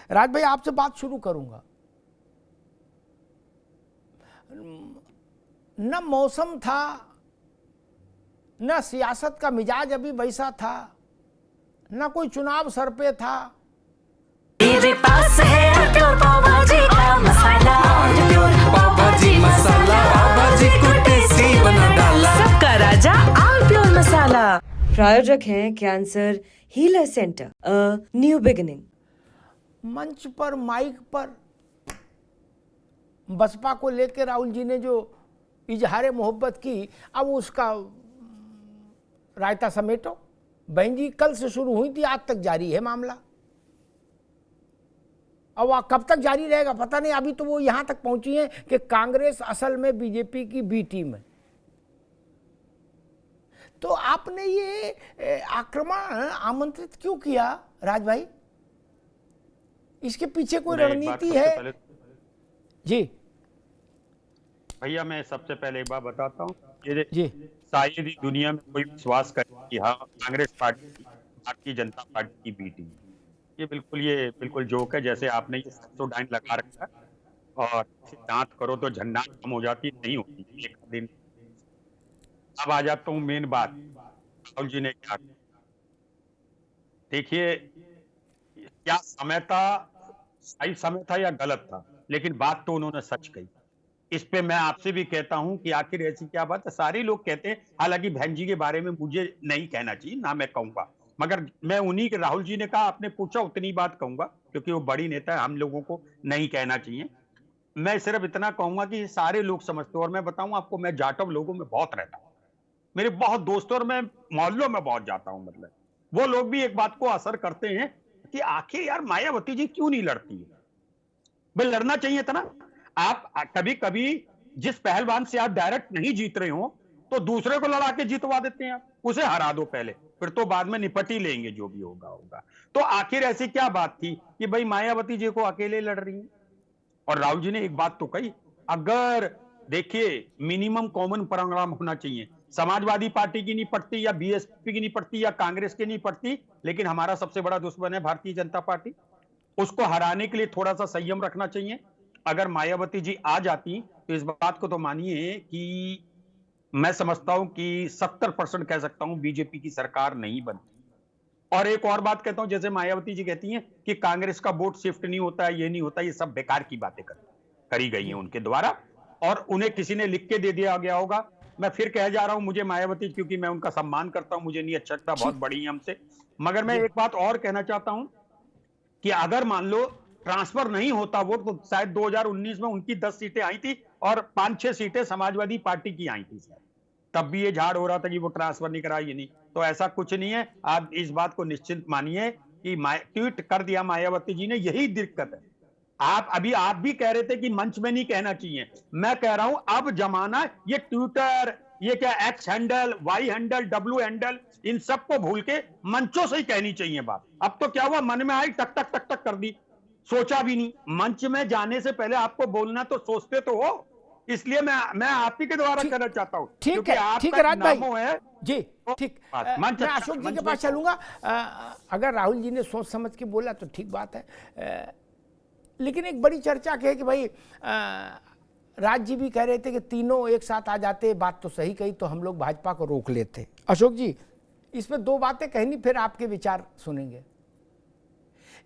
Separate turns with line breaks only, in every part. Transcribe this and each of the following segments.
राज भाई आपसे बात शुरू करूंगा। न मौसम था, न सियासत का मिजाज अभी वैसा था, न कोई चुनाव सर पे था।
मेरे पास है प्योर पाव भाजी का मसाला, प्योर पाव भाजी मसाला, पाव भाजी को टेस्टी बना डाला, सबका राजा आल प्योर मसाला।
प्रायोजक हैं cancer healer centre, a new beginning.
मंच पर माइक पर बसपा को लेकर राहुल जी ने जो इजहार मोहब्बत की, अब उसका रायता समेटो। बहन जी कल से शुरू हुई थी, आज तक जारी है मामला। अब वह कब तक जारी रहेगा पता नहीं। अभी तो वो यहां तक पहुंची है कि कांग्रेस असल में बीजेपी की बी टीम है। तो आपने ये आक्रमण आमंत्रित क्यों किया राज भाई? इसके पीछे कोई रणनीति है? जी
भैया, मैं सबसे पहले एक बात बताता हूँ,
जी
शायद ही दुनिया में कोई विश्वास करे कि हाँ कांग्रेस पार्टी भारतीय जनता पार्टी की बी टीम। ये बिल्कुल जोक है। जैसे आपने ये 709 लगा रखा है और जांच करो तो झंडात कम हो जाती, नहीं होती एक दिन। अब आ जाता हूँ मेन बात, राहुल जी ने क्या किया। देखिए, क्या समय था, सही समय था या गलत था, लेकिन बात तो उन्होंने सच कही। इस पे मैं आपसे भी कहता हूं कि आखिर ऐसी क्या बात है। सारे लोग कहते हैं, हालांकि बहन जी के बारे में मुझे नहीं कहना चाहिए, ना मैं कहूंगा, मगर मैं उन्हीं के, राहुल जी ने कहा, आपने पूछा, उतनी बात कहूंगा, क्योंकि वो बड़ी नेता है, हम लोगों को नहीं कहना चाहिए। मैं सिर्फ इतना कहूंगा कि सारे लोग समझते, और मैं बताऊं आपको, मैं जाटव लोगों में बहुत रहता हूं, मेरे बहुत दोस्त, और मैं मोहल्लों में बहुत जाता हूं। मतलब वो लोग भी एक बात को असर करते हैं कि आखिर यार मायावती जी क्यों नहीं लड़ती है। भाई लड़ना चाहिए था ना। आप कभी कभी जिस पहलवान से आप डायरेक्ट नहीं जीत रहे हो तो दूसरे को लड़ा के जितवा देते हैं, आप उसे हरा दो पहले, फिर तो बाद में निपट ही लेंगे, जो भी होगा होगा। तो आखिर ऐसी क्या बात थी कि भाई मायावती जी को अकेले लड़ रही है? और राहुल जी ने एक बात तो कही, अगर देखिए मिनिमम कॉमन प्रोग्राम होना चाहिए। समाजवादी पार्टी की नहीं पड़ती, या बीएसपी की नहीं पड़ती, या कांग्रेस की नहीं पड़ती, लेकिन हमारा सबसे बड़ा दुश्मन है भारतीय जनता पार्टी। उसको हराने के लिए थोड़ा सा संयम रखना चाहिए। अगर मायावती जी आ जाती तो इस बात को तो मानिए कि मैं समझता हूं कि 70% कह सकता हूं बीजेपी की सरकार नहीं बनती। और एक और बात कहता हूं, जैसे मायावती जी कहती हैं कि कांग्रेस का वोट शिफ्ट नहीं होता है, ये नहीं होता, ये सब बेकार की बातें करी गई हैं उनके द्वारा, और उन्हें किसी ने लिख के दे दिया गया होगा। मैं फिर कह जा रहा हूं, मुझे मायावती, क्योंकि मैं उनका सम्मान करता हूं, मुझे नहीं अच्छा लगता, बहुत बड़ी है हमसे, मगर मैं एक बात और कहना चाहता हूं कि अगर मान लो ट्रांसफर नहीं होता वोट, तो शायद 2019 में उनकी 10 सीटें आई थी और 5-6 सीटें समाजवादी पार्टी की आई थी शायद, तब भी ये झाड़ हो रहा था कि वो ट्रांसफर नहीं कराई, नहीं। तो ऐसा कुछ नहीं है। आप इस बात को निश्चित मानिए कि ट्वीट कर दिया मायावती जी ने, यही दिक्कत है। आप भी कह रहे थे कि मंच में नहीं कहना चाहिए, मैं कह रहा हूं अब जमाना, ये ट्विटर, ये क्या X handle, Y handle, W handle, इन सबको भूल के मंचों से ही कहनी चाहिए बात। अब तो क्या हुआ, मन में आई टक टक टक टक कर दी, सोचा भी नहीं। मंच में जाने से पहले आपको बोलना तो सोचते तो हो, इसलिए मैं आप ही के द्वारा कहना चाहता हूं।
ठीक है राज भाई जी, ठीक। मैं अशोक जी के पास चलूंगा। अगर राहुल जी ने सोच समझ के बोला तो ठीक बात है, लेकिन एक बड़ी चर्चा है कि भाई राज जी भी कह रहे थे कि तीनों एक साथ आ जाते, बात तो सही कही, तो हम लोग भाजपा को रोक लेते। अशोक जी इसमें दो बातें कहनी, फिर आपके विचार सुनेंगे।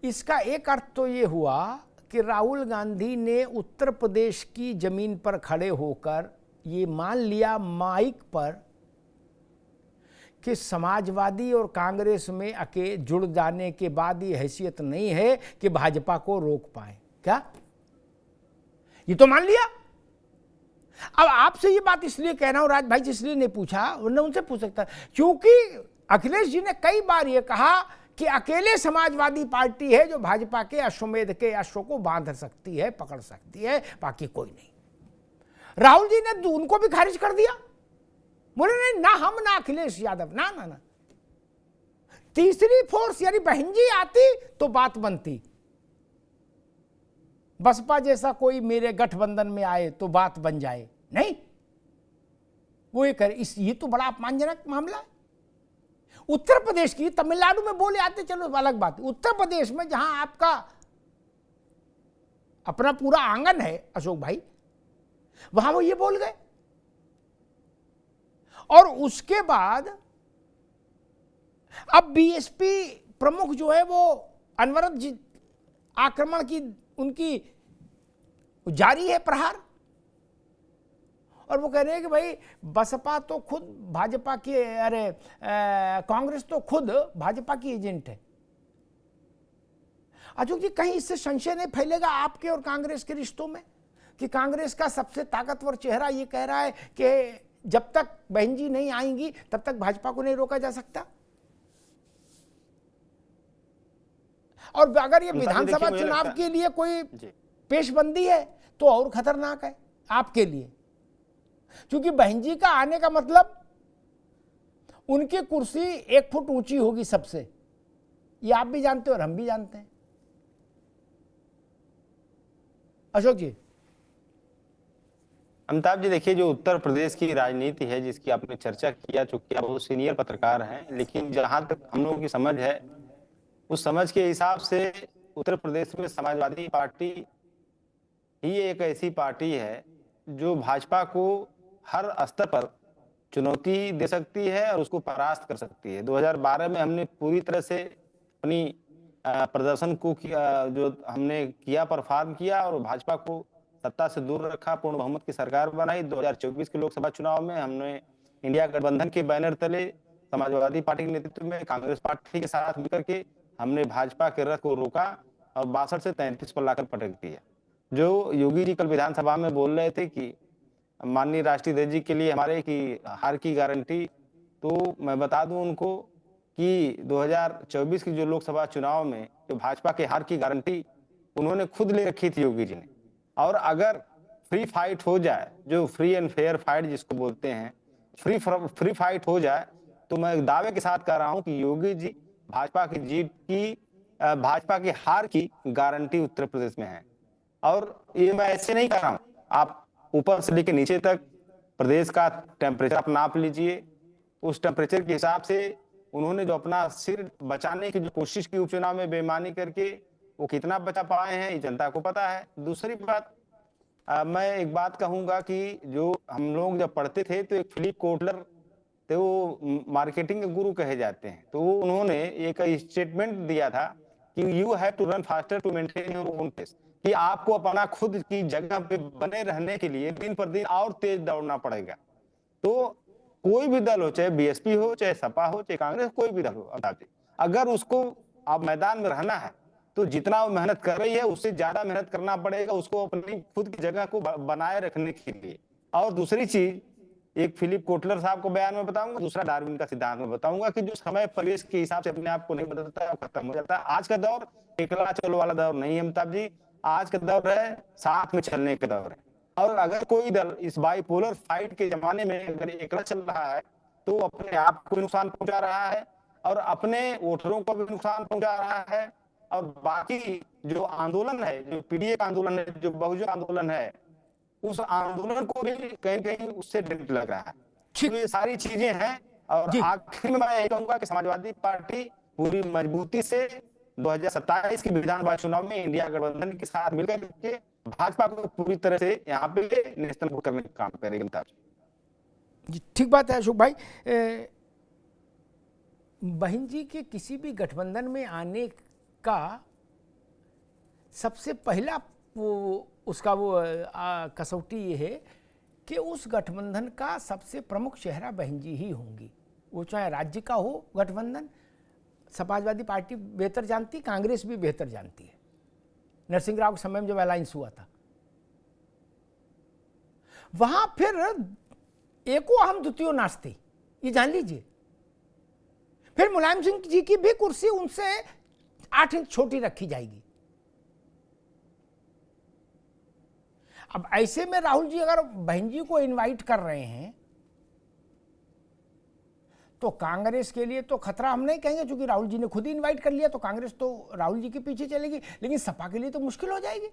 इसका एक अर्थ तो ये हुआ कि राहुल गांधी ने उत्तर प्रदेश की जमीन पर खड़े होकर ये मान लिया माइक पर कि समाजवादी और कांग्रेस में जुड़ जाने के बाद ये हैसियत नहीं है कि भाजपा को रोक पाए। क्या ये तो मान लिया? अब आपसे ये बात इसलिए कह रहा हूं राज भाई, इसलिए नहीं पूछा, वरना उनसे पूछ सकता, क्योंकि अखिलेश जी ने कई बार ये कहा कि अकेले समाजवादी पार्टी है जो भाजपा के अश्वमेध के अश्व को बांध सकती है, पकड़ सकती है, बाकी कोई नहीं। राहुल जी ने उनको भी खारिज कर दिया, बोले नहीं, ना हम ना अखिलेश यादव, ना ना ना। तीसरी फोर्स यानी बहन जी आती तो बात बनती, बसपा जैसा कोई मेरे गठबंधन में आए तो बात बन जाए, नहीं वो ये करे। ये तो बड़ा अपमानजनक मामला है। उत्तर प्रदेश की, तमिलनाडु में बोले आते, चलो अलग बात, उत्तर प्रदेश में जहां आपका अपना पूरा आंगन है अशोक भाई, वहां वो ये बोल गए। और उसके बाद अब बीएसपी प्रमुख जो है वो अनवरत आक्रमण की उनकी जारी है प्रहार, और वो कह रहे हैं कि भाई बसपा तो खुद भाजपा की, अरे कांग्रेस तो खुद भाजपा की एजेंट है। अशोक जी, कहीं इससे संशय नहीं फैलेगा आपके और कांग्रेस के रिश्तों में कि कांग्रेस का सबसे ताकतवर चेहरा ये कह रहा है कि जब तक बहन जी नहीं आएंगी तब तक भाजपा को नहीं रोका जा सकता? और अगर ये विधानसभा चुनाव के लिए कोई पेशबंदी है तो और खतरनाक है आपके लिए, क्योंकि बहन जी का आने का मतलब उनकी कुर्सी 1 फुट ऊंची होगी सबसे, ये आप भी जानते हो और हम भी जानते हैं। अशोक जी।
अमिताभ जी, देखिए, जो उत्तर प्रदेश की राजनीति है जिसकी आपने चर्चा किया, चूंकि आप बहुत सीनियर पत्रकार हैं, लेकिन जहां तक हम लोगों की समझ है उस समझ के हिसाब से उत्तर प्रदेश में समाजवादी पार्टी ही एक ऐसी पार्टी है जो भाजपा को हर स्तर पर चुनौती दे सकती है और उसको परास्त कर सकती है। 2012 में हमने पूरी तरह से अपनी प्रदर्शन को जो हमने किया, परफॉर्म किया और भाजपा को सत्ता से दूर रखा, पूर्ण बहुमत की सरकार बनाई। 2024 के लोकसभा चुनाव में हमने इंडिया गठबंधन के बैनर तले समाजवादी पार्टी के नेतृत्व में कांग्रेस पार्टी के साथ मिलकर के हमने भाजपा के रथ को रोका और 62 से 33 पर लाकर पटक दिया। जो योगी जी कल विधानसभा में बोल रहे थे कि माननीय राष्ट्रीय अध्यक्ष जी के लिए हमारे की हार की गारंटी, तो मैं बता दूं उनको कि 2024 की जो लोकसभा चुनाव में जो भाजपा के हार की गारंटी उन्होंने खुद ले रखी थी योगी जी ने। और अगर फ्री फाइट हो जाए, जो फ्री एंड फेयर फाइट जिसको बोलते हैं, फ्री फाइट हो जाए, तो मैं दावे के साथ कह रहा हूं कि योगी जी भाजपा की जीत की, भाजपा की हार की गारंटी उत्तर प्रदेश में है। और ये मैं ऐसे नहीं कह रहा हूं, आप ऊपर से लेकर नीचे तक प्रदेश का टेम्परेचर आप नाप लीजिए। उस टेम्परेचर के हिसाब से उन्होंने जो अपना सिर बचाने की जो कोशिश की उपचुनाव में बेईमानी करके, वो कितना बचा पाए हैं ये जनता को पता है। दूसरी बात, मैं एक बात कहूंगा कि जो हम लोग जब पढ़ते थे तो एक फिलिप कोटलर थे, वो मार्केटिंग के गुरु कहे जाते हैं, तो उन्होंने एक स्टेटमेंट दिया था कि you have to run faster to maintain your own pace, कि आपको अपना खुद की जगह पे बने रहने के लिए दिन पर दिन और तेज दौड़ना पड़ेगा। तो कोई भी दल हो, चाहे बीएसपी हो, चाहे सपा हो, चाहे कांग्रेस, कोई भी दल हो, अगर उसको अब मैदान में रहना है तो जितना वो मेहनत कर रही है उससे ज्यादा मेहनत करना पड़ेगा उसको अपनी खुद की जगह को बनाए रखने के लिए। और दूसरी चीज, एक फिलिप कोटलर साहब को बयान में बताऊंगा, दूसरा डार्विन का सिद्धांत में बताऊंगा कि जो समय परिवेश के हिसाब से अपने आप को नहीं बदलता है, खत्म हो जाता है। आज का दौर एकला चलो वाला दौर नहीं है अमिताभ जी, आज का दौर है साथ में चलने का दौर है। और अगर कोई दल इस बाइपोलर फाइट के जमाने में अगर एकला चल रहा है तो अपने आप को नुकसान पहुंचा रहा है और अपने वोटरों को भी नुकसान पहुंचा रहा है। और बाकी जो आंदोलन है, जो पीडीए का आंदोलन है, जो बहुजन आंदोलन है, उस आंदोलन को भी कहीं कहीं उससे डेंट लग रहा है। तो ये सारी चीजें हैं। और आखिर में मैं यही कहूंगा कि समाजवादी पार्टी पूरी मजबूती से 2027 के विधानसभा चुनाव में इंडिया गठबंधन के साथ मिलकर के भाजपा को पूरी तरह से यहाँ पे नेशनल करने का काम करेगी।
जी, ठीक बात है अशोक भाई। बहन जी के किसी भी गठबंधन में आने का सबसे पहला उसका कसौटी ये है कि उस गठबंधन का सबसे प्रमुख चेहरा बहन जी ही होंगी। वो चाहे राज्य का हो गठबंधन, समाजवादी पार्टी बेहतर जानती, कांग्रेस भी बेहतर जानती है। नरसिंह राव के समय में जब अलायंस हुआ था वहां फिर एको अहम द्वितीयो नास्ति, ये जान लीजिए। फिर मुलायम सिंह जी की भी कुर्सी उनसे 8 इंच छोटी रखी जाएगी। अब ऐसे में राहुल जी अगर बहन जी को इनवाइट कर रहे हैं तो कांग्रेस के लिए तो खतरा हम नहीं कहेंगे, क्योंकि राहुल जी ने खुद ही इनवाइट कर लिया, तो कांग्रेस तो राहुल जी के पीछे चलेगी। लेकिन सपा के लिए तो मुश्किल हो जाएगी।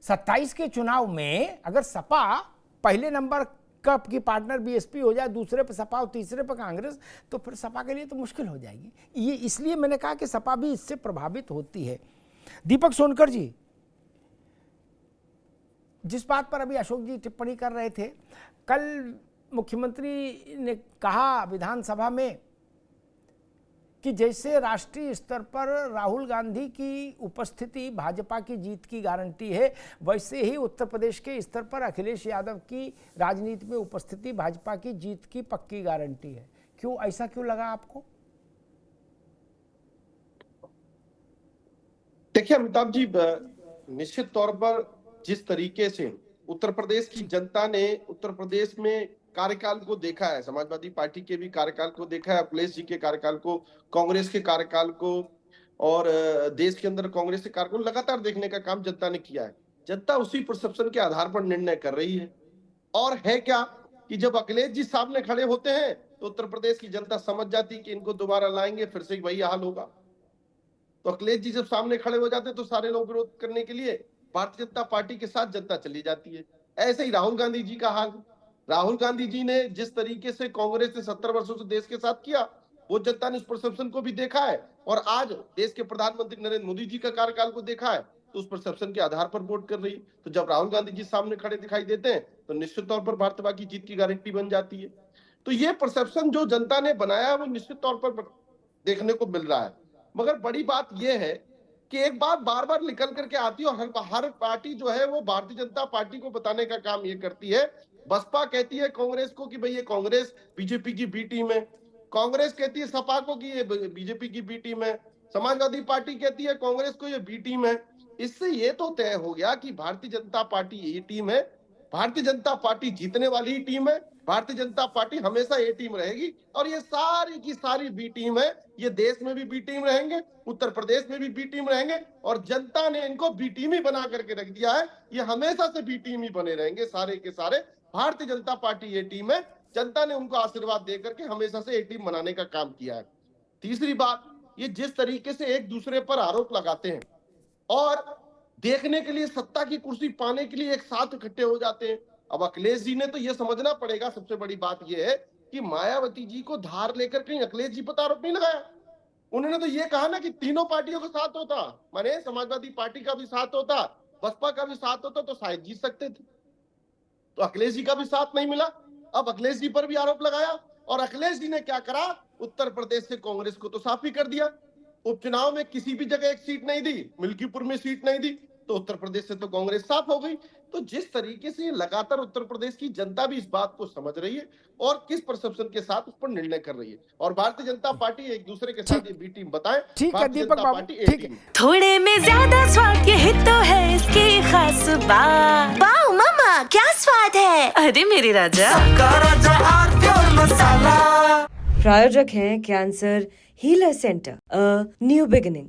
27 के चुनाव में अगर सपा पहले नंबर का की पार्टनर बीएसपी हो जाए, दूसरे पे सपा और तीसरे पे कांग्रेस, तो फिर सपा के लिए तो मुश्किल हो जाएगी। ये इसलिए मैंने कहा कि सपा भी इससे प्रभावित होती है। दीपक सोनकर जी, जिस बात पर अभी अशोक जी टिप्पणी कर रहे थे, कल मुख्यमंत्री ने कहा विधानसभा में कि जैसे राष्ट्रीय स्तर पर राहुल गांधी की उपस्थिति भाजपा की जीत की गारंटी है, वैसे ही उत्तर प्रदेश के स्तर पर अखिलेश यादव की राजनीति में उपस्थिति भाजपा की जीत की पक्की गारंटी है। क्यों, ऐसा क्यों लगा आपको?
देखिए अमिताभ जी, निश्चित तौर पर जिस तरीके से उत्तर प्रदेश की जनता ने उत्तर प्रदेश में कार्यकाल को देखा है, समाजवादी पार्टी के भी कार्यकाल को देखा है, अखिलेश जी के कार्यकाल को, कांग्रेस के कार्यकाल को, और देश के अंदर कांग्रेस के कार्यकाल को लगातार देखने का काम जनता ने किया है। जनता उसी परसेप्शन के आधार पर निर्णय कर रही है। और है क्या कि जब अखिलेश जी सामने खड़े होते हैं तो उत्तर प्रदेश की जनता समझ जाती कि इनको दोबारा लाएंगे, फिर से वही हाल होगा। तो अखिलेश जी जब सामने खड़े हो जाते हैं तो सारे लोग विरोध करने के लिए भारतीय जनता पार्टी के साथ जनता चली जाती है। ऐसे ही राहुल गांधी जी का हाल, राहुल गांधी जी ने जिस तरीके से कांग्रेस ने 70 वर्षों से देश के साथ किया, वो जनता ने उस परसेप्शन को भी देखा है। और आज देश के प्रधानमंत्री नरेंद्र मोदी जी का कार्यकाल को देखा है तो उस परसेप्शन के आधार पर वोट कर रही है। तो जब राहुल गांधी जी सामने खड़े दिखाई देते हैं तो निश्चित तौर पर भाजपा की जीत की गारंटी बन जाती है। तो ये परसेप्शन जो जनता ने बनाया वो निश्चित तौर पर देखने को मिल रहा है। मगर बड़ी बात यह है कि एक बात बार बार निकल करके आती है और हर पार्टी जो है वो भारतीय जनता पार्टी को बताने का काम ये करती है। बसपा कहती है कांग्रेस को कि भाई ये कांग्रेस बीजेपी की बी टीम है, कांग्रेस कहती है सपा को कि ये बीजेपी की बी टीम है, समाजवादी पार्टी कहती है कांग्रेस को ये बी टीम है। इससे ये तो तय हो गया कि भारतीय जनता पार्टी ए टीम है, भारतीय जनता पार्टी जीतने वाली टीम है, भारतीय जनता पार्टी हमेशा ए टीम रहेगी। और ये सारी की सारी बी टीम है, ये देश में भी बी टीम रहेंगे, उत्तर प्रदेश में भी बी टीम रहेंगे, और जनता ने इनको बी टीम ही बना करके रख दिया है। ये हमेशा से बी टीम ही बने रहेंगे सारे के सारे। भारतीय जनता पार्टी ए टीम है, जनता ने उनको आशीर्वाद देकर के हमेशा से ए टीम बनाने का काम किया है। तीसरी बात, ये जिस तरीके से एक दूसरे पर आरोप लगाते हैं और देखने के लिए सत्ता की कुर्सी पाने के लिए एक साथ इकट्ठे हो जाते हैं। अब अखिलेश जी ने तो ये समझना पड़ेगा, सबसे बड़ी बात ये है कि मायावती जी को धार लेकर कहीं अखिलेश जी पर आरोप नहीं लगाया। उन्होंने तो ये कहा ना कि तीनों पार्टियों का साथ होता, माने समाजवादी पार्टी का भी साथ होता, बसपा का भी साथ होता तो शायद जीत सकते थे। तो अखिलेश जी का भी साथ नहीं मिला, अब अखिलेश जी पर भी आरोप लगाया। और अखिलेश जी ने क्या करा, उत्तर प्रदेश से कांग्रेस को तो साफ ही कर दिया। उपचुनाव में किसी भी जगह एक सीट नहीं दी, मिल्कीपुर में सीट नहीं दी, तो उत्तर प्रदेश से तो कांग्रेस साफ हो गई। तो जिस तरीके से लगातार उत्तर प्रदेश की जनता भी इस बात को समझ रही है और किस परसेप्शन के साथ उस पर निर्णय कर रही है, और भारतीय जनता पार्टी एक दूसरे के साथ ये बी टीम बताए,
ठीक है
भारतीय
दीपक
जनता
बाबू,
पार्टी ए
ठीक
टीम।
है।
थोड़े में ज्यादा स्वाद यही तो है इसकी खास बात।
वाओ मम्मा, क्या स्वाद है।
अरे मेरे राजा,
प्रायोजक हैं cancer healer centre, a new beginning.